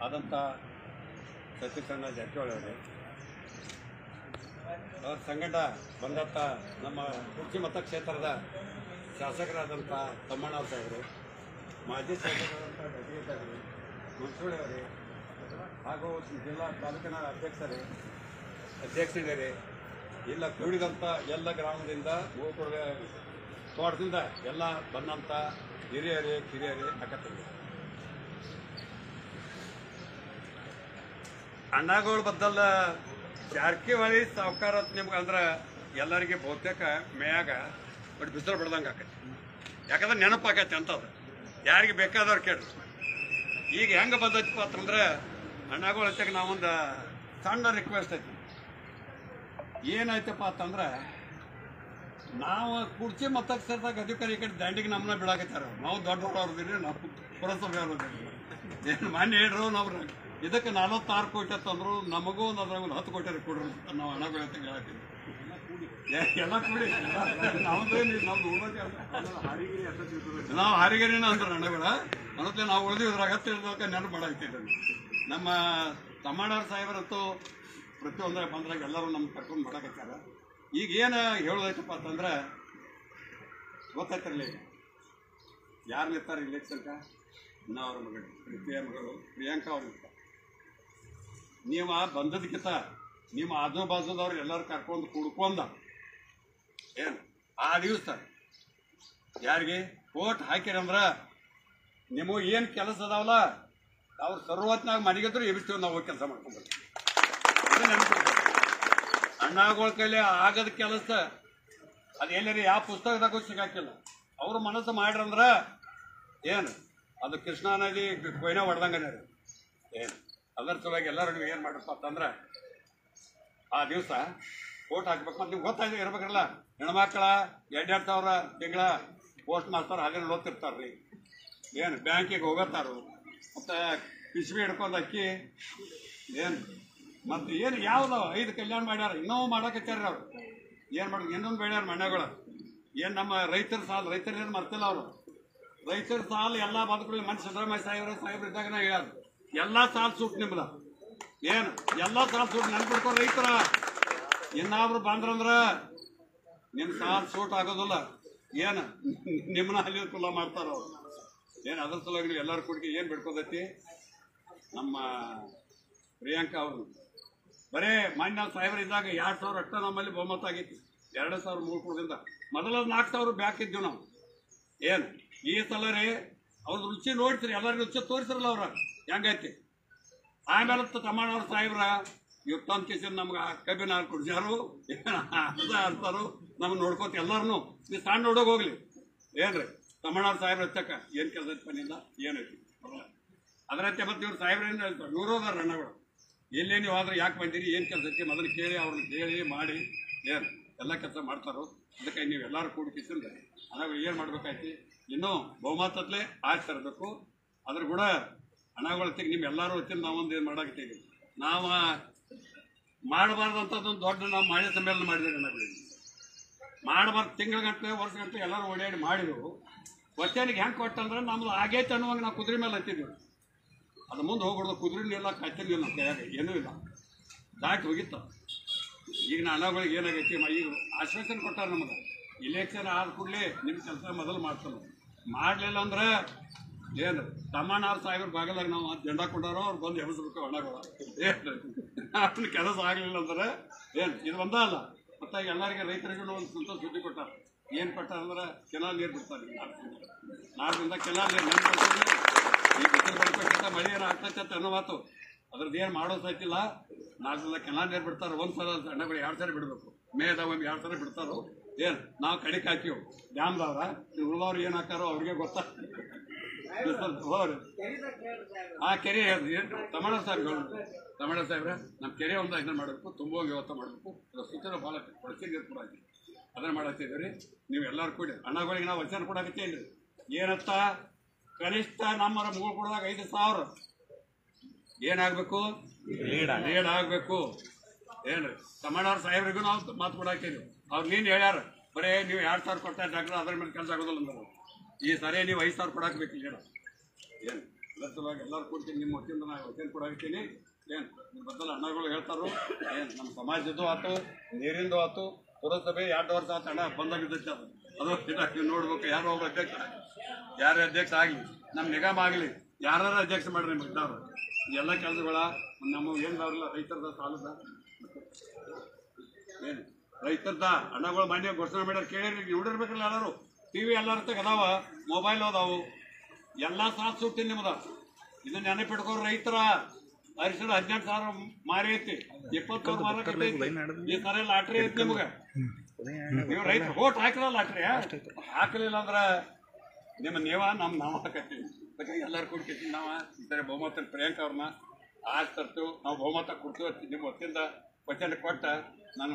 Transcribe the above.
ಆದಂಥ ಸತೀಶಣ್ಣ ಜಾರಕಿಹೊಳಿ ಅವರೇ, ಅವ್ರ ಸಂಗಡ ಬಂದಂಥ ನಮ್ಮ ಕುರ್ಚಿ ಮತಕ್ಷೇತ್ರದ ಶಾಸಕರಾದಂಥ ತಮ್ಮಣ್ಣ ಸಾಹೇಬರು, ಮಾಜಿ ಶಾಸಕರಾದಂಥ ಡಗ್ರಿ ಸಾಹೇಬರು, ಮಂಚೂಳಿ ಅವರೇ, ಹಾಗೂ ಜಿಲ್ಲಾ ತಾಲೂಕಿನ ಅಧ್ಯಕ್ಷರೇ, ಇಲ್ಲ ಕೂಡಿದಂಥ ಎಲ್ಲ ಗ್ರಾಮದಿಂದ ಯುವಕರ ತೋಟದಿಂದ ಎಲ್ಲ ಬಂದಂಥ ಹಿರಿಯರೇ ಕಿರಿಯರೇ ಅಕ್ಕತ್ತಿಗೆ ಅಣ್ಣಗಳ ಬದ್ದಲ್ಲ ಜಾರಕಿಹೊಳಿ ಸಾವುಕಾರ ನಿಮ್ಗೆ ಅಂದ್ರೆ ಎಲ್ಲರಿಗೆ ಬಹುತೇಕ ಮೇಯಾಗ ಬಟ್ ಬಿಸಿಲು ಬಿಡ್ದಂಗೆ ಆಕೈತಿ. ಯಾಕಂದ್ರೆ ನೆನಪಾಕೈತಿ ಅಂತದ ಯಾರಿಗೆ ಬೇಕಾದವ್ರು ಕೇಳ್ರಿ. ಈಗ ಹೆಂಗೆ ಬಂದೈತಿಪ್ಪ ಅಂತಂದ್ರೆ ಅಣ್ಣಗಳ ಹತ್ತಿಗೆ ನಾವೊಂದು ಸಣ್ಣ ರಿಕ್ವೆಸ್ಟ್ ಐತಿ. ಏನಾಯ್ತಪ್ಪ ಅಂತಂದ್ರೆ ನಾವು ಕುರ್ಚಿ ಮತಕ್ಷೇತ್ರದಾಗ ಅಧಿಕಾರಿ ಈ ಕಡೆ ದಂಡಿಗೆ ನಮ್ಮನ್ನ ಬಿಡಾಕತ್ತಾರ. ನಾವು ದೊಡ್ಡವ್ರು ಅವ್ರದಿರಿ, ನಾವು ಪುರಸಭೆ ಅವ್ರದಿರಿ. ಏನು ಮಾನ್ಯ ಹೇಳ್ರು ನಾವು ಇದಕ್ಕೆ 46 ಕೋಟಿ ಅಂತಂದ್ರು, ನಮಗೂ ಒಂದು ಅದ್ರಾಗ ಒಂದು 10 ಕೋಟಿ ಕೊಡ್ರಿ ನಾವು ಹಣಗಳು ಅಂತ ಹೇಳತ್ತೀವಿ. ಎಲ್ಲ ಕೂಡಿ ನಾವು ಹಾರಿಗೆರಿನ ಅಂದ್ರೆ ಹಣಗಳ ಅನ್ನತ್ತೆ ನಾವು ಉಳಿದಿದ್ರಾಗ ಹತ್ತಿರದಾಗ ನೆನಪು ಮಾಡಾಕ್ತಿದ್ವಿ. ನಮ್ಮ ತಮ್ಮಣ್ಣ ಸಾಹೇಬರಂತೂ ಪ್ರತಿಯೊಂದರ ಬಂದ್ರಾಗ ಎಲ್ಲರೂ ನಮ್ಗೆ ಕರ್ಕೊಂಡು ಮಾಡಾಕತ್ತಾರ. ಈಗ ಏನು ಹೇಳೋದೈತಪ್ಪ ಅಂತಂದ್ರೆ ಗೊತ್ತಾಯ್ತಿರಲಿ ಯಾರು ನಿಂತಾರೆ ಇಲೆಕ್ಷನ್ಕ, ಅವ್ರ ಮಗಳು ಪ್ರೀತಿಯ ಮಗಳು ಪ್ರಿಯಾಂಕಾ ಅವ್ರು ನಿಂತಾರೆ. ನೀವು ಬಂದದಕ್ಕಿಂತ ನಿಮ್ಮ ಆಜು ಬಾಜುದವ್ರು ಎಲ್ಲರೂ ಕರ್ಕೊಂಡು ಕುಡ್ಕೊಂಡ ಏನು ಆ ದಿವಸ ಯಾರಿಗೆ ಓಟ್ ಹಾಕಿರಂದ್ರ ನಿಮಗೆ ಏನು ಕೆಲಸ ಅದಾವಲ್ಲ ಅವ್ರು ಸರ್ವತ್ನಾಗ ಮನೆಗಿದ್ರು ಎಬ್ಬಿಸ್ತೀವಿ ನಾವು ಕೆಲಸ ಮಾಡ್ಕೊಂಡ್ಬರ್ತೀವಿ. ಅಣ್ಣಗಳ ಕೈಲಿ ಆಗದ ಕೆಲಸ ಅದು ಎಲ್ಲರಿ ಯಾವ ಪುಸ್ತಕದಾಗೂ ಸಿಗಾಕಿಲ್ಲ. ಅವರು ಮನಸ್ಸು ಮಾಡ್ರಂದ್ರ ಏನು ಅದು ಕೃಷ್ಣಾ ನದಿ ಕೊಯ್ನ ಹೊಡೆದಂಗನೇ ಏನು ಅದರ ಸಲುವಾಗಿ ಎಲ್ಲರೂ ಏನು ಮಾಡಪ್ಪ ಅಂತಂದ್ರೆ ಆ ದಿವಸ ಓಟ್ ಹಾಕ್ಬೇಕು. ಮತ್ತು ನಿಮ್ಗೆ ಗೊತ್ತಾಯ್ತು ಇರ್ಬೇಕಲ್ಲ, ಹೆಣ್ಮಕ್ಳ 2,000 ತಿಂಗಳ ಪೋಸ್ಟ್ ಮಾಸ್ತರ್ ಹಾಗೆ ಓದ್ತಿರ್ತಾರ್ರಿ, ಏನು ಬ್ಯಾಂಕಿಗೆ ಹೋಗತ್ತಾರು, ಮತ್ತು ಪಿಸ್ವಿ ಹಿಡ್ಕೊಂಡು ಅಕ್ಕಿ ಏನು ಮತ್ತು ಏನು ಯಾವ್ದು 5 ಕಲ್ಯಾಣ ಮಾಡ್ಯಾರ, ಇನ್ನೂ ಮಾಡಕತ್ತಾರ ಅವ್ರು. ಏನು ಮಾಡೋದು ಇನ್ನೊಂದು ಬೆಳ್ಯಾರ ಮಣ್ಣಗಳು. ಏನು ನಮ್ಮ ರೈತರ ಸಾಲ ರೈತರೇನು ಮರ್ತಿಲ್ಲ ಅವರು. ರೈತರ ಸಾಲ ಎಲ್ಲ ಬದುಕಲಿ ಮನುಷ್ಯ ಸಿದ್ದರಾಮಯ್ಯ ಸಾಹೇಬ್ರು ಇದ್ದಾಗ ಹೇಳ್ಯಾರ ಎಲ್ಲ ಸಾಲ ಸೂಟ್ ನಿಮ್ದ ಏನು ಎಲ್ಲ ಸಾಲ ಸೂಟ್ ನೆನ್ಬಿಡ್ಕೊ ರೈತರ. ಇನ್ನಾದ್ರು ಬಂದ್ರಂದ್ರ ನಿಮ್ಮ ಸಾಲ ಸೂಟ್ ಆಗೋದಿಲ್ಲ, ಏನು ನಿಮ್ಮನ್ನ ಅಲ್ಲಿ ಕುಲ್ಲ ಮಾಡ್ತಾರ ಅವ್ರು. ಏನು ಅದ್ರ ಸಲುವಾಗಿ ನೀವು ಎಲ್ಲರ ಕುಡಿಗೆ ಏನು ಬಿಡ್ಕೋದೈತಿ. ನಮ್ಮ ಪ್ರಿಯಾಂಕಾ ಅವರು ಬರೇ ಮಾನ್ಯ ಸಾಹೇಬ್ರ ಇದ್ದಾಗ 2,000 ಅಷ್ಟ ನಮ್ಮಲ್ಲಿ ಬಹುಮತ ಆಗೈತಿ. 2,003 ಕೋಟಿಯಿಂದ ಮೊದಲ 4,000 ಬ್ಯಾಕ್ ಇದ್ದೀವಿ ನಾವು. ಏನು ಈ ಸಲ ರೀ ಅವ್ರದ್ದು ರುಚಿ ನೋಡ್ತೀರಿ, ಎಲ್ಲರಿಗೂ ರುಚಿ ತೋರಿಸಿರಲ್ಲ ಅವ್ರ ಹೆಂಗೈತಿ. ಆಮೇಲೆ ತಮ್ಮಣ್ಣ ಅವ್ರ ಸಾಹೇಬ್ರ ಇವತ್ತೊಂದು ಕೇಸಿನ ನಮ್ಗೆ ಕಬ್ಬಿನ ಹಾಲು ಕುಡ್ಸ್ಯಾರು, ಅರ್ಧ ಆಡ್ತಾರು, ನಮ್ಗೆ ನೋಡ್ಕೋತ ಎಲ್ಲರೂ ನೀವು ಸಣ್ಣ ಹುಡುಗ ಹೋಗ್ಲಿ ಏನ್ರಿ ತಮ್ಮಣ್ಣ ಅವ್ರ ಸಾಹೇಬ್ರ ಹಚ್ಚಕ್ಕ ಏನು ಕೆಲಸ ಐತಿ ಪನ್ನಿಲ್ಲ ಏನೈತಿ ಅದರಂತೆ. ಮತ್ತೆ ಇವ್ರು ಸಾಹೇಬ್ರೇನು ಹೇಳ್ತಾರೆ, ಇವರು ಅದಾರ ಅಣ್ಣಗಳು ಎಲ್ಲೇ ನೀವು ಆದ್ರೆ ಯಾಕೆ ಬಂದಿರಿ ಏನು ಕೆಲಸ ಐತಿ ಮೊದಲು ಕೇಳಿ ಅವ್ರನ್ನ ಕೇಳಿ ಮಾಡಿ ಏನು ಎಲ್ಲ ಕೆಲಸ ಮಾಡ್ತಾರೋ. ಅದಕ್ಕೆ ನೀವು ಎಲ್ಲರೂ ಕೂಡಿ ಕಿಸಿಂದ ಅಣ್ಣಗಳು ಏನು ಮಾಡ್ಬೇಕಾಯ್ತಿ, ಇನ್ನೂ ಬಹುಮತತ್ಲೇ ಆಯ್ತು ತರಬೇಕು. ಅದ್ರ ಕೂಡ ಹಣಗಳ ತೆಗೆ ನಿಮ್ಮ ಎಲ್ಲರೂ ಹೊತ್ತಿನ ನಾವೊಂದು ಏನು ಮಾಡಾಕತ್ತೀವಿ. ನಾವು ಮಾಡಬಾರ್ದಂಥದ್ದೊಂದು ದೊಡ್ಡ ನಾವು ಮಾನ್ಯ ಸಮ್ಮೇಳನ ಮಾಡಿದ್ದೀವಿ. ಹಣಗಳಿಗೆ ಮಾಡಬಾರ್ದು ತಿಂಗಳಗಂಟೆ ವರ್ಷಗಂಟೆ ಎಲ್ಲರೂ ಓಡಾಡಿ ಮಾಡಿದೆವು. ಒತ್ತೇನಿಗೆ ಹೆಂಗೆ ಕೊಟ್ಟಂದ್ರೆ ನಮ್ದು ಆಗೈತೆ ಅನ್ನುವಾಗ ನಾವು ಕುದುರೆ ಮೇಲೆ ಹತ್ತಿದ್ದೀವಿ. ಅದು ಮುಂದೆ ಹೋಗ್ಬಿಡ್ದು, ಕುದುರೆನೂ ಇಲ್ಲ ಕತ್ತಿನೂ ನಮ್ಮ ಕೈಯಾಗ ಏನೂ ಇಲ್ಲ, ದಾಟಿ ಹೋಗಿತ್ತ. ಈಗ ಹಣಗಳಿಗೆ ಏನಾಗೈತಿ, ಈಗ ಆಶ್ವಾಸನೆ ಕೊಟ್ಟಾರ ನಮಗೆ ಇಲೆಕ್ಷನ್ ಆದ ಕೂಡಲೇ ನಿಮ್ಮ ಕೆಲಸ ಮೊದಲು ಮಾಡ್ತಾನೆ. ಮಾಡಲಿಲ್ಲ ಅಂದ್ರೆ ಏನು ತಮ್ಮಣ್ಣ ಅವ್ರ ಸಾಹೇಬ್ರ ಬಾಗಲಾಗ ನಾವು ಜೆಂಡಾ ಕೊಟ್ಟಾರೋ ಅವ್ರು ಬಂದು ಎಬ್ಬಿಸ್ಬೇಕು ಹಣಗಳು. ಏನು ಕೆಲಸ ಆಗಲಿಲ್ಲ ಅಂದ್ರೆ ಏನು ಇದು ಒಂದೇ ಅಲ್ಲ, ಮತ್ತು ಎಲ್ಲರಿಗೆ ರೈತರಿಗೂ ಒಂದು ಸಂತೋಷ ಸುದ್ದಿ ಕೊಟ್ಟಾರ. ಏನು ಕೊಟ್ಟಾರ ಅಂದ್ರೆ ಕೆನಾಲ್ ನೀರು ಬಿಡ್ತಾರೆ. 4 ದಿನದಿಂದ ಕೆನಾಲ್ ನೀರು ನೆನ್ಪಿಡ್ತಾರೆ. ಈ ಬಿಸಿಲು ಬರ್ಬೇಕಂತ ಮಳೆ ಏನು ಆಗ್ತೈತೆ ಅಂತ ಅನ್ನೋ ಮಾತು ಅದ್ರದ್ದು ಏನು ಮಾಡೋ ಸಾಯ್ತಿಲ್ಲ. 4 ದಿನದ ಕೆನಾಲ್ ನೀರು ಬಿಡ್ತಾರೆ. ಒಂದು ಸಲ ಹಣ್ಣಗಳು 2 ಸರಿ ಬಿಡಬೇಕು. ಮೇದಾಗ ಒಂದು 2 ಸರಿ ಬಿಡ್ತಾರೋ. ಏನು ನಾವು ಕಡಿಕೆ ಹಾಕಿವು ಡ್ಯಾಮ್ದವ್ರ ಉಳಿದವ್ರು ಏನು ಹಾಕಾರೋ ಅವ್ರಿಗೆ ಗೊತ್ತಾ. ಆ ಕೆರೆ ತಮ್ಮಣ್ಣ ಸಾಹೇಬ್ರೆ ನಮ್ಮ ಕೆರೆ ಒಂದು ಇದನ್ನ ಮಾಡಬೇಕು, ತುಂಬುವಂಗೆ ವ್ಯವಸ್ಥೆ ಮಾಡಬೇಕು. ಸೂಚನೆ ಭಾಳ ಬಳಸಿ ನೀರು ಕೂಡ ಆಗಿ ಅದನ್ನ ಮಾಡತ್ತಿದ್ದೀವಿ. ನೀವು ಎಲ್ಲರೂ ಕೂಡಿ ಹಣಗಳಿಗೆ ನಾವು ವಚನ ಕೊಡಾಕತ್ತೇನ್ರಿ. ಏನತ್ತ ಕನಿಷ್ಠ ನಮ್ಮರ ಮೂರು ಕೊಡದಾಗ 5,000 ಏನಾಗಬೇಕು, ಲೀಡ್ ಆಗಬೇಕು. ಏನ್ರಿ ತಮ್ಮಣ್ಣವ್ರ ಸಾಹೇಬ್ರಿಗೂ ನಾವು ಮಾತು ಕೊಡಾಕಿದ್ವಿ. ಅವ್ರು ನೀನು ಹೇಳ್ಯಾರ ಬರೇ ನೀವು 2,000 ಕೊಡ್ತಾ ಡಾಕ್ಟರ್ ಅದ್ರ ಮೇಲೆ ಕೆಲಸ ಆಗೋದಿಲ್ಲ ಅಂದ್ರೆ ಈ ಸರಿ ನೀವು 5,000 ಕೊಡಾಕಬೇಕು. ಏನು ಅದ್ರ ಸಲುವಾಗಿ ಎಲ್ಲರೂ ಕೊಡ್ತೀನಿ, ನಿಮ್ಮ ವತಿಯಿಂದ ನಾನು ವಚನ ಕೊಡಾಕ್ತೀನಿ. ಏನು ನಿಮ್ಮ ಬದಲು ಅಣ್ಣಗಳು ಹೇಳ್ತಾರೋ ಏನು ನಮ್ಮ ಸಮಾಜದ್ದು ಆಯ್ತು, ನೀರಿಂದು ಆಯ್ತು, ಪುರಸಭೆ 2 ವರ್ಷ ಆಯ್ತು ಅಣ್ಣ ಬಂದಾಗಿದ್ದೈತೆ. ಅದು ನೋಡ್ಬೇಕು, ಯಾರೋ ಒಬ್ಬ ಅಧ್ಯಕ್ಷ ಯಾರೇ ಅಧ್ಯಕ್ಷ ಆಗಲಿ, ನಮ್ಮ ನಿಗಮ ಆಗಲಿ, ಯಾರು ಅಧ್ಯಕ್ಷ ಮಾಡ್ರಿ ನಿಮ್ಗೆ ಇದ್ದವ್ರು ಎಲ್ಲ ಕೆಲಸಗಳ ನಮ್ಮ ಏನಿದಾವ್ರಲ್ಲ ರೈತರದ ಸಾಲದ ಏನು ರೈತರದ ಹಣಗಳು ಮಾನ್ಯ ಘೋಷಣೆ ಮಾಡ್ಯಾರ ಕೇಳಿರಿ, ನೋಡಿರ್ಬೇಕಲ್ಲ ಎಲ್ಲರೂ. TV ಎಲ್ಲರ ಅದಾವ, ಮೊಬೈಲ್ ಅದಾವು, ಎಲ್ಲ ಸಾಥ್ ಸುತ್ತೀನಿ ನಿಮ್ದ. ಇದನ್ನ ನೆನಪಿಟ್ಕೋರು ರೈತರ ಅರಿಶಿಣ 18,000 ಮಾರಿ ಐತಿ, 21 ಮಾರಕೈತಿ. ಈ ತರ ಲಾಟ್ರಿ ಐತಿ ನಿಮ್ಗೆ. ನೀವು ರೈತರು ಓಟ್ ಹಾಕಿಲ್ಲ ಲಾಟ್ರಿ ಹಾಕಲಿಲ್ಲ ಅಂದ್ರ ನೀವ ನಾವು ಹಾಕತ್ತೀವಿ. ಎಲ್ಲರೂ ಕೊಡ್ತೀವಿ. ನಾವು ಈ ತರ ಬಹುಮತ ಪ್ರಿಯಾಂಕಾ ಅವ್ರನ್ನ ಆಯ್ತು ತರ್ತೀವಿ, ನಾವು ಬಹುಮತ ಕೊಡ್ತೀವಿ. ನಿಮ್ಮ ಹೊತ್ತಿಂದ ವಚನ ಕೊಟ್ಟ ನಾನು